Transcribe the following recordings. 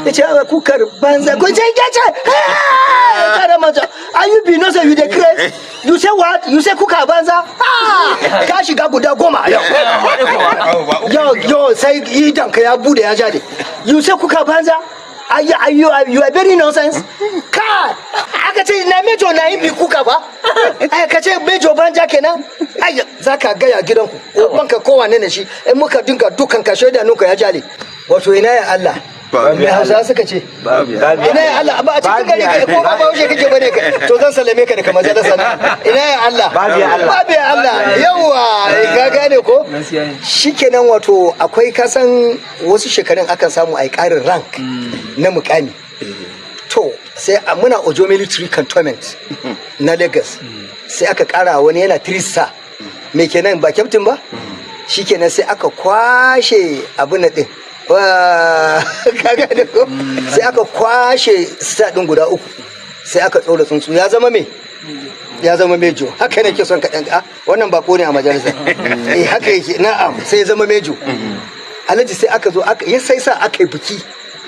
ya ce kukar banza ko ce ya ce kare mata ayu bi no say you dey craze you say what you say kuka banza ka shiga guda 10 yo sai idan ka ya bude ya jade you say kuka banza you are very nonsense ka aka ce na mejo na yin bi kuka ba aka ce mejo banja kenan ai zaka ga ya gidanku banka kowane ne shi in muka dinga dukan ka shaida nuka ya jale wato ina ya Allah me Hausa suka ce ina ya Allah ba a cikin gari kai ko ba haushe kake bane kai to zan sallame ka daga majalisa ina ya Allah babu ya Allah yawa ka gane ko shikenan wato akwai kasan wasu shekarun akan samu ai karin rank na mukami to sai muna Ojo Military Cantonment na Lagos sai aka kara wani yana 3 star me kenan ba captain ba shikenan sai aka kwashe abin din kaga da ko sai aka kwashe star din guda 3 sai aka tsora tsuntsu ya zama me ya zama mejo haka nake son ka dan wannan bako ne a majalisa haka yake na'am sai ya zama mejo alhaji sai aka zo aka sai sa aka yi biki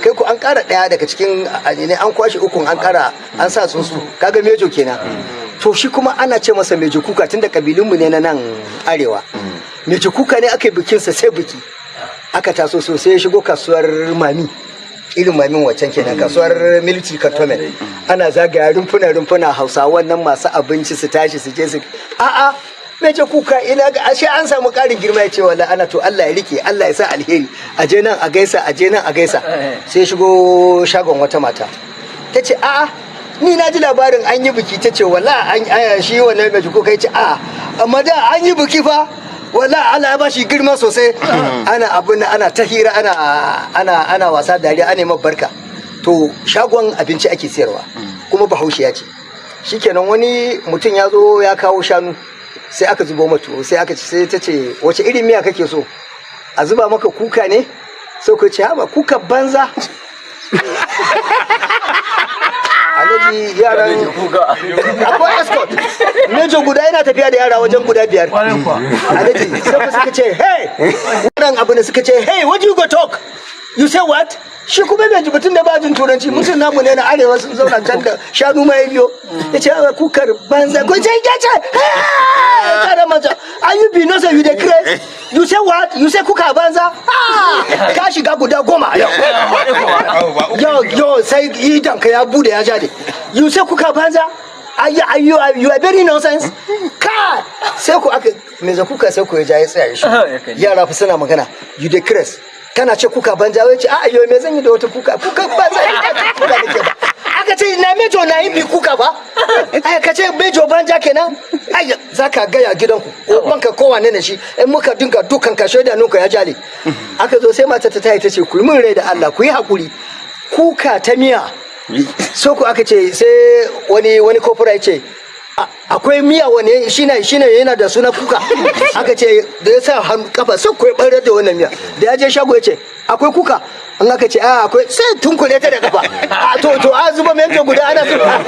kai ku an kara daya daga cikin ne an kwashe 3 an kara an sa tsuntsu kaga mejo kenan to shi kuma ana ce masa mejo kuka tunda kabilunmu ne na nan arewa mejo kuka ne aka yi bikinsa sai biki aka taso sosai ya shigo kasuwar mami irin mamin waccan kenan kasuwar military cantonment ana zagaya rumfuna hausa wannan masu abinci su tashi su je su a'a mejo kuka ina ga ashe an samu karin girma ya ce wallahi ana to Allah ya rike Allah ya sa alheri aje nan a gaisa aje nan a gaisa sai shigo shagon wata mata tace a'a ni na ji labarin an yi biki tace wallahi an shi wannan mejo kuka yace a'a amma da an yi biki fa wallahi Allah ya bashi girma sosai ana abun ana ta hira ana wasa dariya ana yi barka to shagon abinci ake siyarwa kuma bahaushe ya ce shikenan wani mutum ya zo ya kawo shanu sai aka zubo mata sai aka ce sai ta ce wace irin miya kake so a zuba maka kuka ne sai ku ce ba kuka banza alaji yaran akwai escort mejo guda yana tafiya da yara wajen guda 5 alaji sai suka ce hey wannan abu ne suka ce hey what you go talk you say what shi kuma bai jibutun da bajin turanci mutum namu ne na arewa sun zauna can da shanu mai biyo ya ce kukar banza ko ce ya ce kare mata ayu bi no say you dey craze you say what you say kuka banza ka shiga guda 10 yo sai idan ka ya bude ya jade you say kuka banza you are very nonsense ka sai ku aka me za kuka sai ku ya jaye tsaya shi yara fa suna magana you dey craze kana ce kuka banja wai ce a yo me zan yi da wata kuka banza kuka nake ba aka ce na mejo na yin bi kuka ba aka ce mejo banja kenan ai zaka ga ya gidanku banka kowane ne shi in muka dinga dukan ka shaida nuka ya jale aka zo sai mata ta tayi ta ce ku yi min rai da Allah ku yi hakuri kuka ta miya so ku aka ce sai wani kofura ya ce akwai miya wane shine yana da suna kuka aka ce da ya sa kafa sai ku bare da wannan miya da ya je shago ya ce akwai kuka an aka ce akwai sai tunkure ta da kafa to a zuba mai guda ana zuba